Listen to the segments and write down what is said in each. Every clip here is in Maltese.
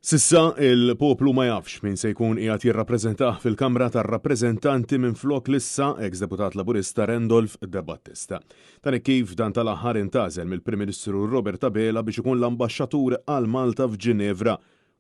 Sissa il-poplu ma jafx min se jkun qiegħed jirrappreżentah fil-Kamra tar-Rappreżentanti minflok l-issa ex-deputat Laburista Randolph De Battista. Dan kif dan tal-aħħar intażel mill-Prim Ministru Robert Abela biex ikun l-ambaxxatur għal Malta f'Ġinevra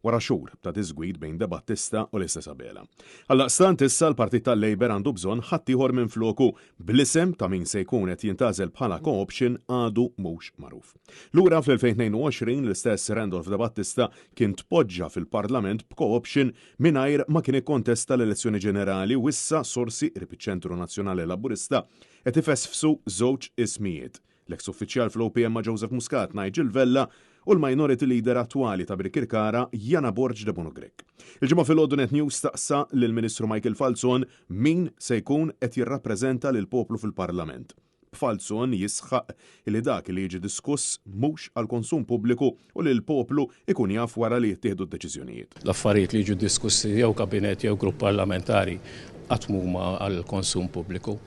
wara xhur ta' tiżgwid bejn De Battista u l-istess Abela. Għallaqstant issa l-Partit tal-Labor għandu bżonn ħadd ieħor minn floku bl-isem ta' min se jkun qed jintażel bħala co-option għadu mhux magħruf. Lura fl-2022 l-istess Randolph De Battista kien tpoġġa fil-Parlament b'co-option mingħajr ma kien ikkontesta l-elezzjoni ġenerali u issa sorsi Ripiċ-Ċentru Nazzjonali Laburista qed ifessfsu żewġ ismijiet. L-eks uffiċjal fl-OPM ma' Joseph Muscat, Nigel Vella u l-minority leader attwali ta' Birkirkara Jana Borġ de Bonogrek. Il-ġimgħa fil-Għodu Net News staqsa lill-Ministru Michael Falzon min se jkun qed jirrappreżenta lil poplu fil-Parlament. Falzon jisħaq li dak li jiġi diskuss mhux għal konsum pubbliku u li l-poplu ikun jaf wara li jittieħdu d-deċiżjonijiet. L-affarijiet li jiġu diskussi jew kabinet jew grupp parlamentari qatt huma għal konsum pubbliku.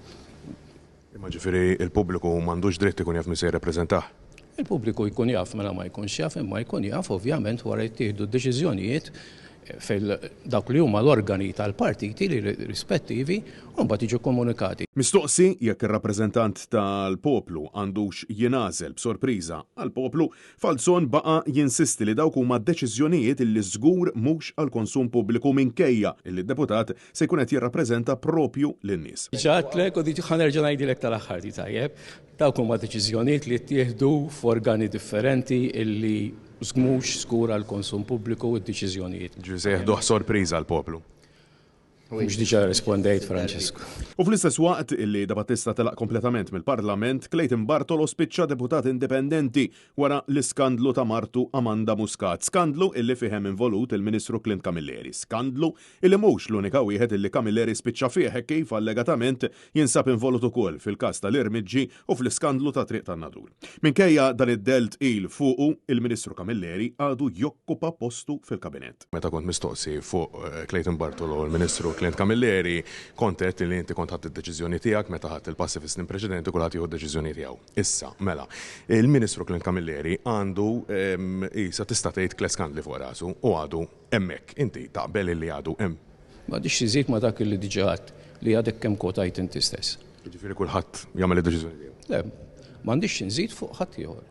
Imma ġifieri il-pubbliku m'għandux dritt ikun jaf min se jirrappreżentah. Il-pubbliku jkun jaf mela ma jkunx jaf, imma jkun jaf ovvjament wara jittieħdu d-deċiżjonijiet dawk li huma l-organi tal-partiti li rispettivi u mbagħad jiġu komunikati. Mistoqsi jekk ir-rappreżentant tal-poplu għandux jingħażel b'sorpriża għall-poplu, Falzon baqa' jinsisti li dawk huma deċiżjonijiet li żgur mhux għall konsum pubbliku minkejja li d-deputat se jkun qed jirrappreżenta propju lin-nies. Ġatlek u ħanerġa' ngħidilek tal-aħħar tajjeb, dawk huma deċiżjonijiet li ttieħdu f'organi differenti illi mhux żgur għall konsum pubbliku u d-deċiżjonijiet. Se jieħduh sorpriża għall-poplu. Mhux diġà rispondejt, Francesco. U fl-istess waqt illi De Battista telaq kompletament mill-Parlament, Clayton Bartolo spiċċa deputat indipendenti wara l-iskandlu ta' martu Amanda Muscat. Skandlu illi fihem involut il-Ministru Clint Camilleri. Skandlu illi mhux l-unika wieħed illi Camilleri spiċċa fih kif allegatament jinsab involut ukoll fil-każ tal-Irmiġġi u fl-iskandlu ta' Triq tan-Nadur. Minkejja dan id-delt il fuqu, il-Ministru Camilleri għadu jokkupa postu fil-Kabinett. Meta kont mistoqsi fuq Clayton Bartolo l-Ministru Clint Camilleri, kontet li inti kont ħadd id-deċiżjoni tiegħek meta ħadd il-passi fis-snin preċedenti kulħadd jieħu d-deċiżjoni tiegħu. Issa, mela, il-Ministru Clint Camilleri għandu isa tista' tgħid kles skandli fuq rasu u għadu hemmhekk. Inti taqbel li għadu hemm. M'għadix iżid ma dak li diġà li għadek kemm kotajt inti stess. Jiġifieri kulħadd jagħmel id-deċiżjoni tiegħu. Le, m'għandix inżid fuq ħadd ieħor.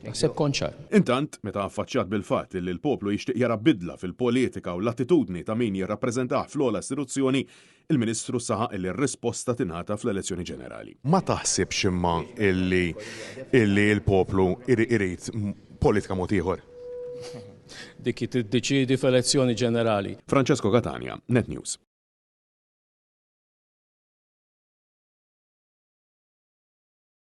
Naħseb konċar. Intant, meta affaċċjat bil-fatt li l-poplu jixtieq jara bidla fil-politika u l-attitudni ta' min jirrappreżentah fl-ogħla istituzzjoni, il-Ministru saħaq li r-risposta tingħata fl-elezzjoni ġenerali. Ma taħsibx imma illi l-poplu irid politika mod ieħor? Dik tiddeċiedi f'elezzjoni ġenerali. Francesco Catania, Net News.